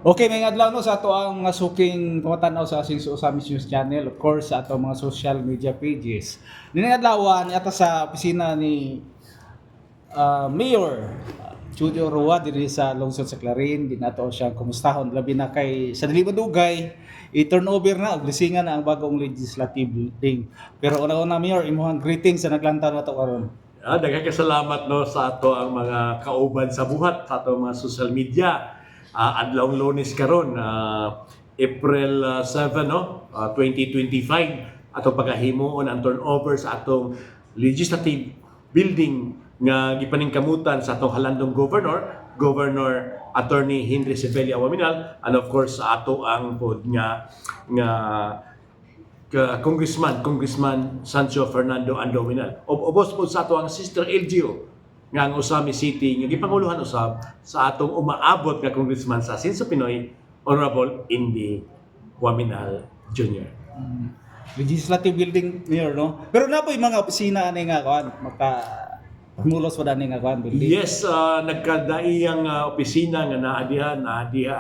Okay, may adlaw no sa ato ang mga suking pamatan-aw sa Asinso Osamis News Channel, of course sa ato mga social media pages. Dinang adlawan ata sa opisina ni Mayor Chudio Roa diri sa lungsod sa Clarin. Di nato siya kumustahon labi na kay sa dili madugay i-turnover na og lisingan na ang bagong legislative building. Pero una-una Mayor, imuhang greetings sa naglantaw nato karon. Daghang kasalamat no sa ato ang mga kauban sa buhat sa ato mga social media. Adlawng Lunes karon, April 7 no, 2025 ato pagkahimuon ang turnover sa atong legislative building nga gipaningkamutan sa atong halandong Governor Attorney Henry Sibelia Waminal, and of course sa ato ang pod nga Congressman Sancho Fernando Andominal. Ubos po sa ato ang Sister LGO nga ang Osamis City nga gipanguluhan usab sa atong umaabot nga Congressman sa Asinso Pinoy, Honorable Indy Waminal Jr. Legislative building Mayor no. Pero na po yung mga opisina ani nga kuan mulos pa dani nga kuan building. Yes, nagkadaiyang opisina nga naadiha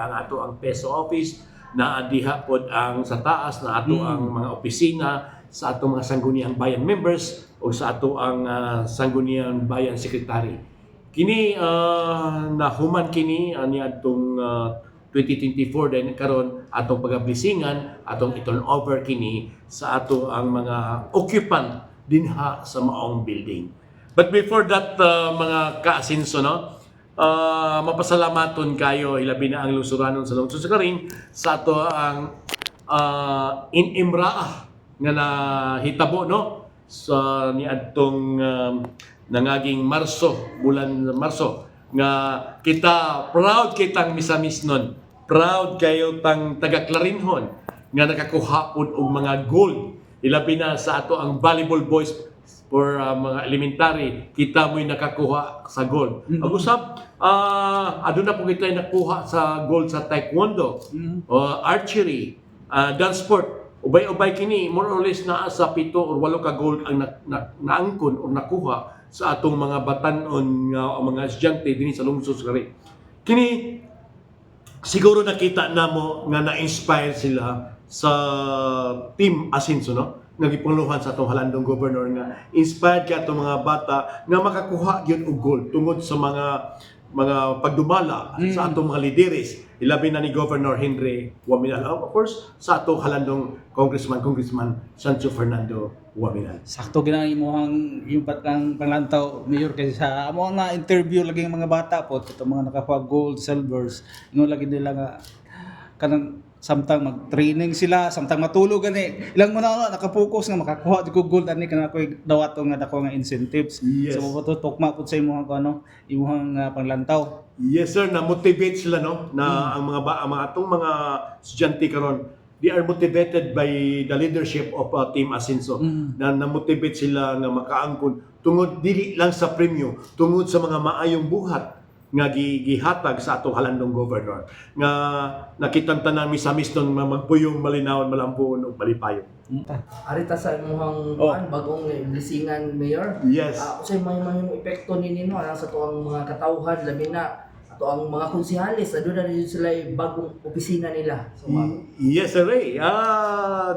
ang ato ang peso office, naadiha pod ang sa taas na ato ang mga opisina sa ato mga sangguniang bayan members o sa ato ang sangguniang bayan secretary. Kini nahuman kini ani adtong 2024 din karon atong pagablisingan atong i-turnover kini sa ato ang mga occupant dinha sa maong building. But before that, mga ka-asinso, no, mapasalamaton kayo, ilabi na ang lungsuranon sa lungsod sa Clarin, sa ato ang inimraah nga nahitabo, no, sa niadtong nangaging bulan Marso, nga kita, proud kitang misamisnon, proud kayo tang taga-Clarinhon, nga nakakuha po og mga gold, ilabi na sa ato ang volleyball boys for mga elementary, kita mo'y nakakuha sa gold. Ang usap, aduna po kita nakuha sa gold sa taekwondo, archery, dance sport. Ubay-ubay kini, more or less na sa 7 or 8 ka gold ang naangkon o nakuha sa atong mga batanon nga mga estudyante dinhi sa lungsod sa Clarin. Kini siguro nakita namo nga na-inspire sila sa Team Asinso, no? Nagipanguluhan sa atong halandong governor nga inspired ka atong mga bata nga makakuha gyud og gold tungod sa mga pagdumala sa atong mga lideres, ilabi na ni Governor Henry Waminal, of course sa atong halandong Congressman Sancho Fernando Waminal. Sakto ginang imuhang yung patang panglantaw Mayor kasi sa amo na interview lagi ng mga bata po ito mga nakakuha gold, silvers, ingon lagi nila nga kanang samtang mag-training sila, samtang matulog gani. Ilang mo na nakapokus nga makakuha di ko gold ani kana koy dawato nga dako nga incentives. Yes. So matutukma pud sa imong imong panglantaw. Yes sir, na-motivate sila no na ang mga atong mga estudyante karon, they are motivated by the leadership of Team Asinso. Na-motivate sila nga makaangkon tungod dili lang sa premyo, tungod sa mga maayong buhat nga gihatag sa atong halandong governor nga nakitang tanan misamis nun magpuyong malinawon malampuon ug malipayon. Arita sa imong bagong lisingan Mayor. Yes. Usay may epekto nini no sa tuang mga katawhan labi na ato ang mga konsehalis aduna na sila bagong opisina nila. So, yes sir.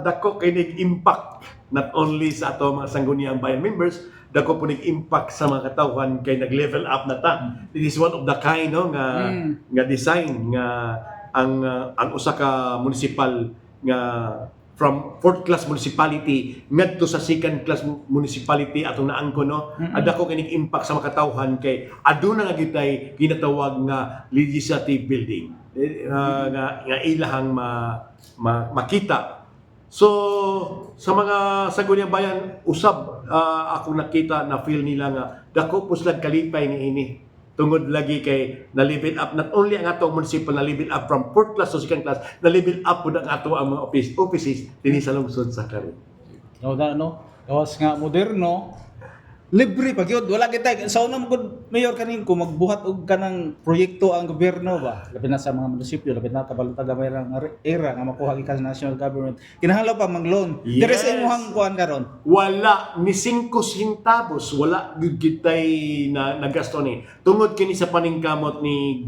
Dako kinig impact not only sa ato mga sangguniang bayan members, dako po impact sa mga katawhan kay nag-level up na ta. This is one of the kind no nga design nga ang usa ka municipal nga from 4th class municipality ngadto sa 2nd class municipality atong naangkon no. Dako kinig impact sa mga katawhan kay aduna nga gitay ginatawag nga legislative building nga ilahang makita. So sa mga sangguniang bayan usab ako nakita na feel nila nga dako po sila kalipay niini tungod lagi kay na level up not only ang atong municipal na level up from 4th class to 2nd class, na level up pud ang ato ang mga offices dinhi sa lungsod sa Clarin. No, gawas nga moderno libre pag yun. Wala kita. Sa unang good mayor kanin kung magbuhat og kanang proyekto ang gobyerno ba. Labi na sa mga munisipyo, labi na kabalong tagamay ng era nga makuha gikan sa national government. Kinahanglan pa mang-loan. Yes. Dire sa imuhang kuan karon. Wala ni 5 centavos, wala gyud kitay na nagasto ni. Tungod kini sa paningkamot ni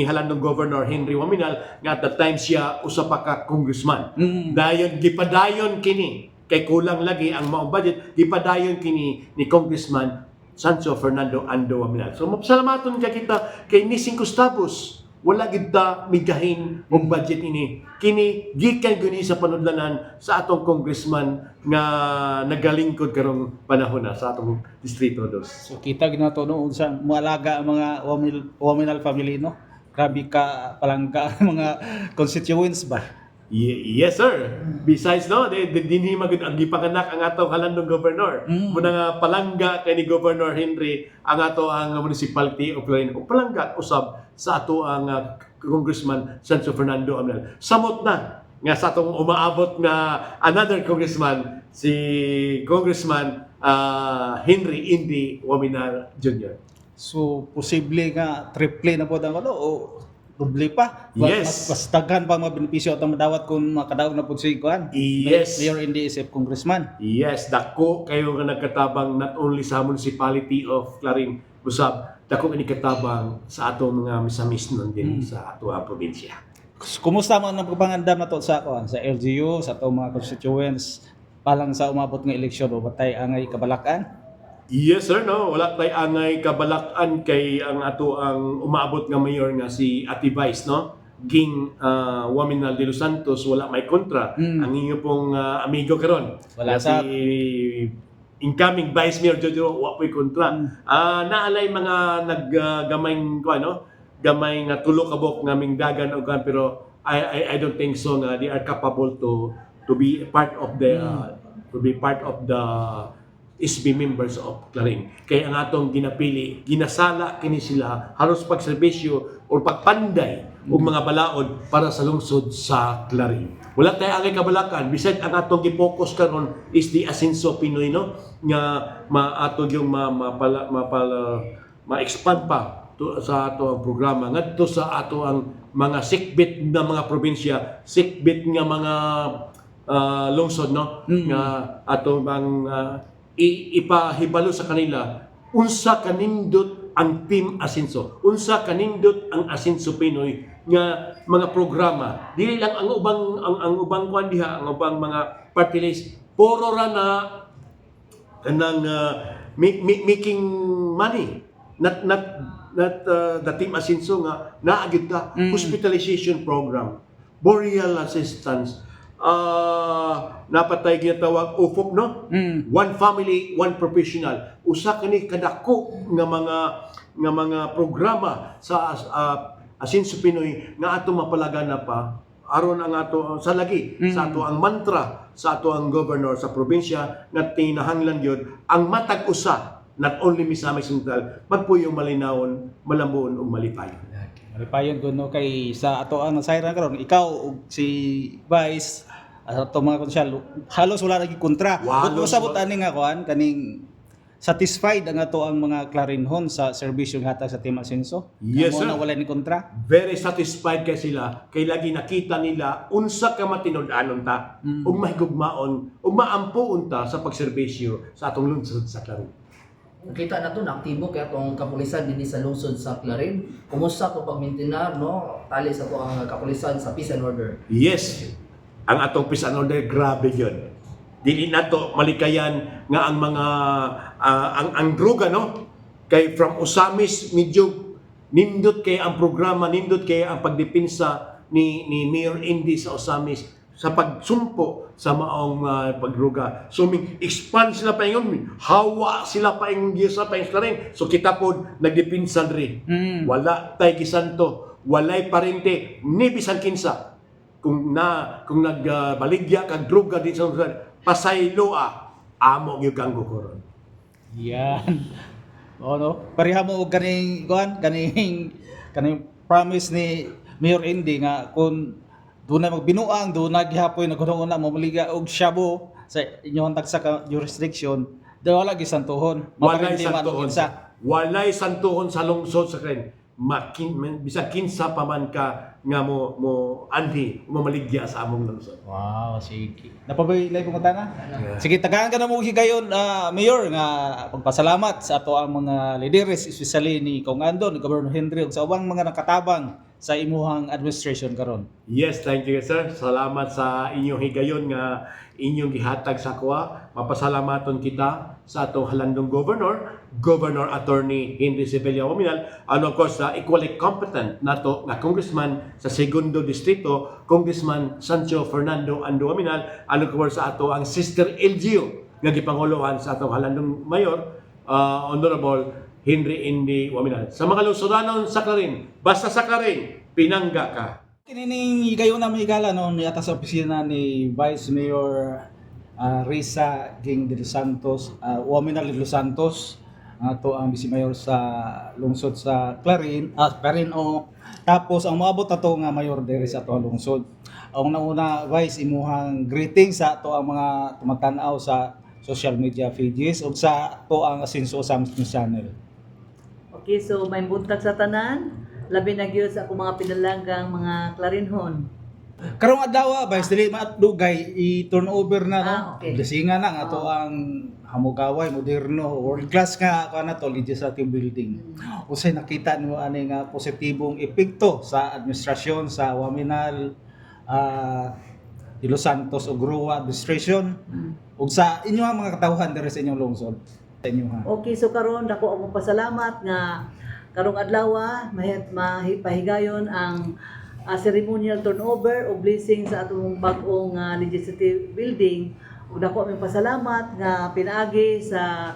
halandong Governor Henry Waminal nga at the time siya usa pa ka congressman. Dayon gipadayon kini kay kulang lagi ang maong budget, gipadayon kini ni Congressman Sancho Fernando Ando Waminal. So mapasalamaton ka kita kay ni 5 centavos wala gid ta migahin og budget ini. Kini gikan guni sa panudlanan sa atong congressman nga nagalingkod karong panahon na sa atong distrito 2. So kita ginato no sa mualaga ang mga Waminal family no. Grabe ka palangka ang mga constituents ba. Yes sir. Besides no, dinhi magud ang gipanganak ang atong halandong governor. Muna nga palangga kay ni Governor Henry ang ato ang municipality of Clarin ug palangga usab sa ato ang Congressman Sancho Fernando Waminal. Samot na nga sa atong umaabot nga another congressman si Congressman Henry Indy Waminal Jr. So posible nga triple na po ang ano o doble pa. Yes. Mas daghan pa mga benepisyo atong madawat kung makadaog na po si kuan. Yes. Mayor Indy isip congressman. Yes, dako kayo nga nagkatabang not only sa municipality of Clarin, usab dako ni katabang sa atong mga misamis nun din sa ato ang probinsya. Kumusta man ang pagpangandam na to sa kuan sa LGU sa atong mga constituents palang sa umabot nga eleksyon o batay angay kabalakan? Yes sir, no, wala tay angay kabalakan kay ang ato ang umaabot nga mayor nga si Ati Vice, no? Ging Waminal de los Santos wala may kontra. Ang inyo pong amigo karon Wala si incoming Vice Mayor Jojo wa po'y kontra. Naalay mga naggamay ko ano, gamay nga tulo kabok nga mingdagan og kan pero I don't think so nga they are capable to be part of the SB members of Clarin. Kaya ang atong ginapili, ginasala kini sila halos pagserbisyo o pagpanday og mga balaod para sa lungsod sa Clarin. Wala tayo angay kabalakan. Bisag ang atong gi-focus karon is the Asenso Pinoy, no? Nga maatog yung ma-expand pa sa ato ang programa ngadto sa ato ang mga sikbit na mga probinsya, sikbit nga mga lungsod, no? Nga ato bang ipahibalo sa kanila unsa kanindot ang Team Asenso, unsa kanindot ang Asenso Pinoy nga mga programa. Dili lang ang ubang kwan diha, ang ubang mga party list puro ra na kanang making money, not the Team Asenso nga naagid ta hospitalization program, burial assistance, napatay ginatawag UFOP, no? One family, one professional. Usa kani kadako nga mga programa sa Asenso Pinoy nga ato mapalagana pa aron ang ato sa lagi sa ato ang mantra sa ato ang governor sa probinsya nga tinahanglan gyud ang matag usa, not only Misamis Central, magpuyong malinawon, malambon ug malipayon. Malipayon ko no kay sa ato ang nasayran karon ikaw ug si Vice ato mga konsyal halos wala lagi kontra. Ug masabot ani nga kuan kaning satisfied ang ato ang mga Clarinhon sa serbisyo nga hatag sa Team Asenso. Yes, sir. Na wala ni kontra. Very satisfied kay sila kay lagi nakita nila unsa ka matinud-anon ta ug mahigugmaon ug maampuon ta sa pagserbisyo sa atong lungsod sa Clarin. Nakita na to na aktibo kaya itong kapulisan din sa lungsod sa Clarin. Kumusta to pagmintinar, no? Tali sa to ang kapulisan sa peace and order. Yes, ang atong peace and order grabe yun. Dili na to malikayan nga ang mga ang droga, no? Kay from Osamis medyo nindot kay ang programa, nindot kay ang pagdepensa ni Mayor Indy sa Osamis sa pagsumpo sa maong pagdruga. So expand sila pa ingon, hawa sila pa ing gisa pa ing rin. So kita pod nagdepensa diri. Wala tay gisanto, walay parente ni bisan kinsa. Kung nagbaligya kag droga din sa pasayloa, amo gyud kang gukoron. Yan. O no, pareha mo og kaning kuan kaning promise ni Mayor Indy nga kung doon na magbinuang, doon na gihapoy nagkuno na mamaliga og shabu sa inyong tagsa ka jurisdiction Wala gisantuhon. Walay Maparindiman santuhon. kinsa. Walay santuhon sa lungsod sa Karen. Bisag kinsa pa man ka nga mo anhi, mo maligya sa among lungsod. Wow, sige. Napabaylay ko na. Sige, tagaan ka na mo higayon, Mayor, nga pagpasalamat sa ato ang mga leaders, especially ni Kong Ando, ni Governor Henry, ug sa ubang mga nakatabang sa imuhang administration karon. Yes, thank you sir. Salamat sa inyong higayon nga inyong gihatag sa kuha. Mapasalamaton kita sa atong halandong Governor Attorney Henry Cepeda Waminal, and of course equally competent nato nga congressman sa Segundo Distrito, Congressman Sancho Fernando Ando Waminal, and of course sa ato ang Sister LGU nga gipanguluhan sa atong halandong mayor, Honorable Henry Indy Waminal. Sa mga lungsuranon sa Clarin, basta sa Clarin, pinangga ka. Kinining higayon na mahigala no ni atas sa opisina ni Vice Mayor Risa Ging de los Santos, Waminal de los Santos, ato ang Vice Mayor sa lungsod sa Clarin, tapos ang moabot ato nga mayor diri sa ato ang lungsod. Ang nauna Vice imuhang greetings sa ato ang mga tumatan-aw sa social media pages ug sa ato ang asenso sa aming channel. Okay, so may buntag sa tanan, labi na gyud sa akong mga pinalanggang mga Clarinhon. Karong adlaw Vice dili maatdugay i-turnover na no. Okay. Blessingan na nga ato ang hamugaway moderno world class nga kana to legislative building. Usay nakita nimo ani nga positibong epekto sa administrasyon sa Waminal, de los Santos ug Grua administration ug sa inyong mga katawhan diri sa inyong lungsod. Sa inyo ha. Okay, so karon dako akong pasalamat nga karong adlaw mahipahigayon ang ceremonial turnover o blessing sa atong bag-ong legislative building. Ug dako aming pasalamat nga pinaagi sa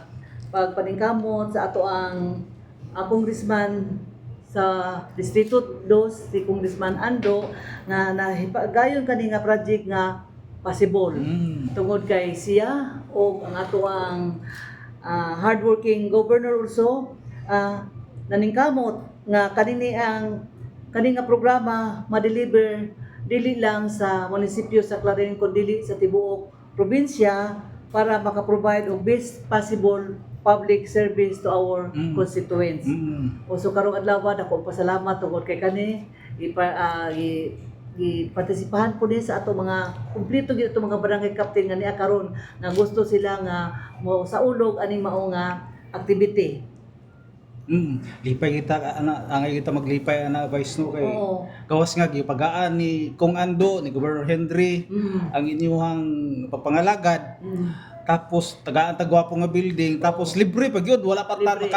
pagpaningkamot sa ato ang congressman sa Distrito 2, si Congressman Ando, nga nahipagayon kani nga project nga possible. Tungod kay siya o ang ato ang hardworking governor also naningkamot nga kani nga programa ma-deliver dili lang sa munisipyo sa Clarin kundi sa tibuok probinsya para maka-provide og best possible public service to our constituents. O so karong adlaw dako pasalamat tungod kay kani partisipahan po din sa ato mga kumplito gyud ato mga barangay captain nga niya karon nga gusto sila nga mo sa ulog aning mao nga activity. Lipay kita angay kita maglipay ana Vice no kay Oo. gawas nga gipagaan ni Kong Ando ni Governor Henry ang inyuhang papangalagad. Tapos tagaan tagwapo nga building tapos libre pa gyud wala pa Libre.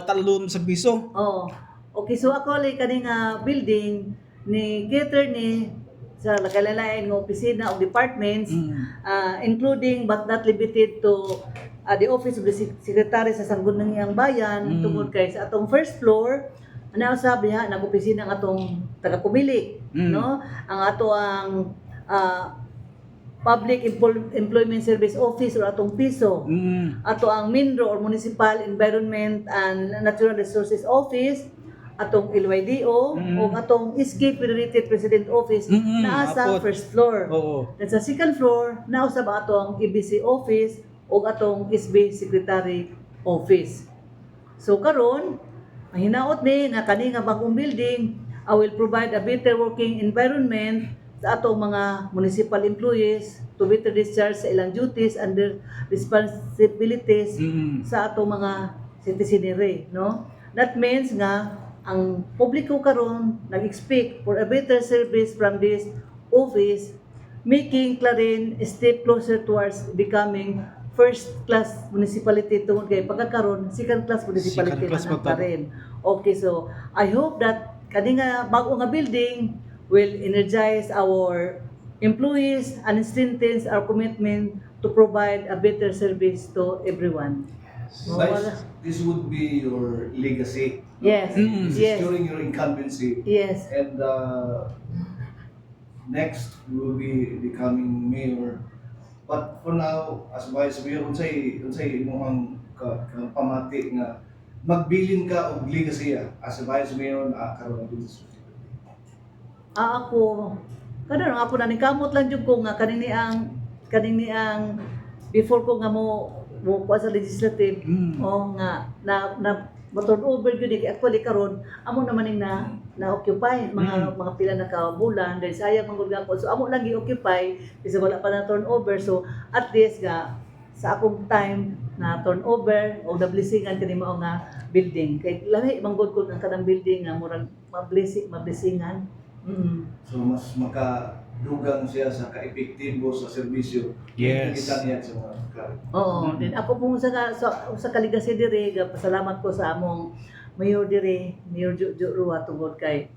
talon sa piso. Oh. Okay, so ako li kani nga building ni cater ni sa lain-lain nga opisina o departments including but not limited to the office of the secretary sa Sangguniang Bayan tungod kay sa atong first floor ana usab diha nag-opisina ang atong taga-pumili no ang ato ang Public Employment Service Office or atong PISO ato ang MINRO or Municipal Environment and Natural Resources Office atong LYDO o atong SK Federated President Office naa sa apot. first floor. Oo. Then sa second floor naa usab atong EBC Office o atong SB Secretary Office. So karon mahinaot ni nga kani nga bagong building will provide a better working environment sa atong mga municipal employees to better discharge sa ilang duties and their responsibilities sa atong mga citizenry, no? That means nga ang publiko karon nag-expect for a better service from this office, making Clarin a step closer towards becoming first-class municipality tungod kay pagkakaroon second-class municipality Second-class na ba ta? Clarin. Okay, so I hope that kani nga bago nga building will energize our employees and strengthens our commitment to provide a better service to everyone. This would be your legacy. Yes, This yes, is during your incumbency. yes. And next, you will be becoming mayor. But for now, as vice mayor, unsay imong pamati nga magbilin ka og legacy as a vice mayor karon ng district. Ako kada ako na kamot lang jud ko nga kanini ang before ko nga mo mo kuha sa legislative o nga na turn over gyud kay actually karon amo naman ning na occupy mga pila na ka bulan dahil sayang man gud gapon, so amo lang gi-occupy kasi wala pa na turn over, so at least nga sa akong time na turn over o na-blessingan kani mao nga building kay lahi manggod ko ang kanang building nga murag mablessingan. So mas makadugang siya sa ka-epektibo sa serbisyo. Yes. Kita niya sa mga klaro. Oo, din ako po sa kaligasi dire, pasalamat ko sa among mayor dire, Mayor Jojo Rua tungod kay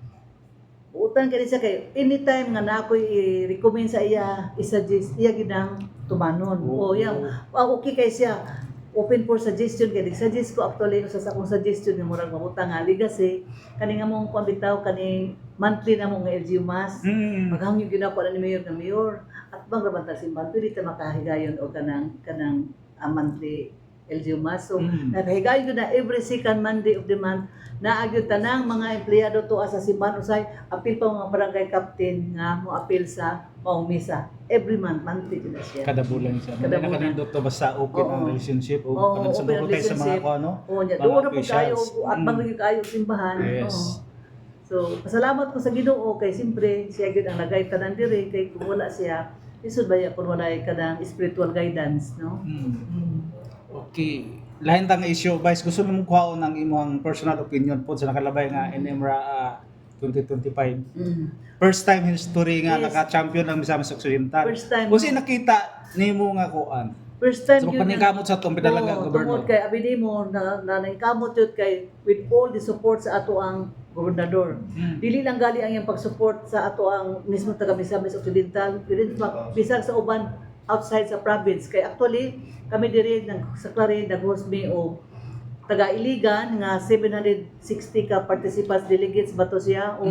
utang kani siya kay anytime nga na ako i-recommend sa iya, i-suggest iya ginang tumanon. O yang okay kay siya. Open for suggestion kay suggest ko actually sa akong suggestion nga murag mabutang nga legacy kani nga mong pambitaw kani monthly na mo nga LGU mas maghangyo gyud ako ni mayor nga mayor at bang rabanta simbahan pwede ta makahigayon o kanang monthly LGU mas, so nakahigayon gyud na every second Monday of the month na agyud tanang mga empleyado to sa simbahan usay apil pa mga barangay captain nga mo apil sa maong misa every month monthly gyud na siya. Kada bulan siya. Kada Kada bulan. kanindot to basta open ang Oo. relationship o Oo, kanang open sumuro ang tayo sa mga relationship. ko ano. Oo, nya Mga doon na po kayo officials. at magiging kayo simbahan. Yes. Oo. So, pasalamat ko sa Ginoo kay siyempre siya gyud ang nagay tanan dire kay kung wala siya isud baya kung wala kanang spiritual guidance, no? Okay. Lain tang issue, Vice, gusto mo kuha ng imong personal opinion po sa nakalabay nga NMRA 2025. First time in history nga Yes. naka-champion ng Misamis Occidental. First time. Kung nakita nimo nga kuan. First time So panikamot sa tong pinalaga gobernador. Tungod kay abidimo na nangkamot yun kay with all the support sa ato ang gobernador. Dili lang gali ang iyang pag-support sa ato ang mismo taga Misamis Occidental, dili bisag sa uban outside sa province kay actually kami diri sa Clarin nag-host me og taga Iligan nga 760 ka participants delegates bato siya o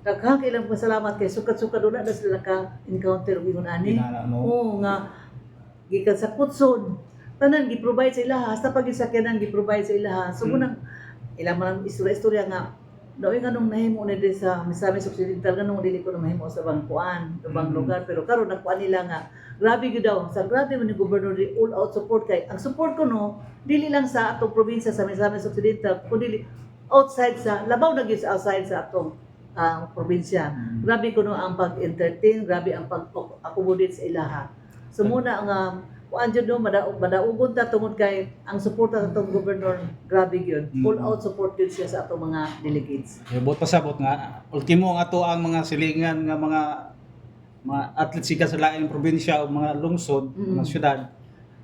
daghang ilang pasalamat kay sukat-sukat una na sila ka encounter og ingon ani. Inana, no? Oo nga gikan sa Putsod tanan gi-provide sa ilaha hasta pag gisakyanan gi-provide sa ilaha, so munang ilang man istorya nga daw nga nung nahimo na din sa Misamis Occidental ganung dili ko na mahimo sa bangkuan sa bang lugar, pero karon nagkuan nila nga grabe gyud daw sa grabe man ni gobernador di all out support kay ang support ko no dili lang sa atong probinsya sa Misamis Occidental kundi outside sa labaw na gyud sa outside sa atong probinsya. Grabe ko no ang pag-entertain, grabe ang pag-accommodate sa ilaha. So muna ang kuan jud no madaugon ta tungod kay ang suporta sa atong gobernador grabe gyud. Full out support gyud siya sa atong mga delegates. Bot pasabot nga ultimo nga ato ang mga silingan nga mga atlet sikat sa laing probinsya o mga lungsod, mga syudad.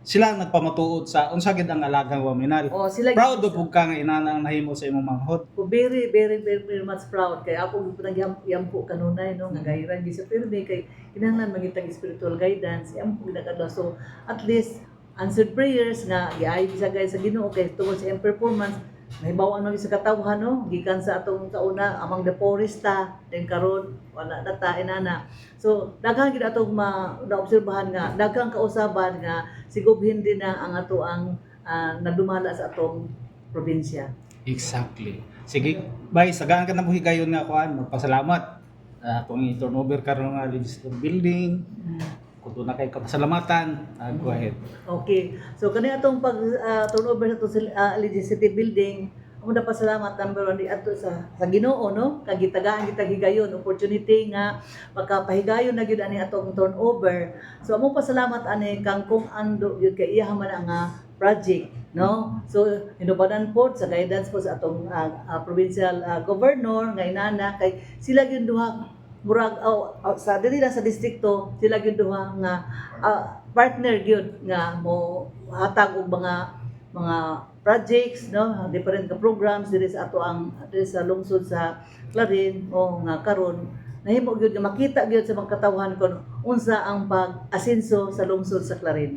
Sila ang nagpamatuod sa unsa gid ang alagang waminal. Oh, sila Proud of ka nga inana ang nahimo sa imong manghod. ko very much proud kay ako nagyampo kanunay no nga gahiran gi sa pirmi kay kinahanglan mangitang spiritual guidance yampo ginakadlaw, so at least answered prayers nga giayo sa guys sa Ginoo kay tungod sa iyang performance mahibaw-an man sa katawhan no gikan sa atong kauna among the foresta then karon wala na ta inana, so daghang gid atong naobserbahan nga daghang kausaban nga sigubhin din na ang ato ang nadumala sa atong probinsya. Exactly. Sige, bye, sagaan ka na mo higayon nga kuan, magpasalamat. Kung i-turnover karon nga legislative building, kung na kay kapasalamatan, go ahead. Okay. So kani atong pag turnover sa itong legislative building, amo na pasalamat number 1 di ato sa Ginoo no, kag gitagaan kita higayon opportunity nga makapahigayon na gyud ani atong turnover. So amo pasalamat ani kang kung ando gyud kay iya man ang project no. So hinubadan po sa guidance po sa atong provincial governor nga inana kay sila gyud duha murag sa dili lang sa distrikto sila gyud duha nga partner gyud nga mo hatag og mga projects no, different ka programs diri sa ato ang diri sa lungsod sa Clarin o nga karon nahimo gyud nga makita gyud sa mga katawhan kon unsa ang pag-asenso sa lungsod sa Clarin.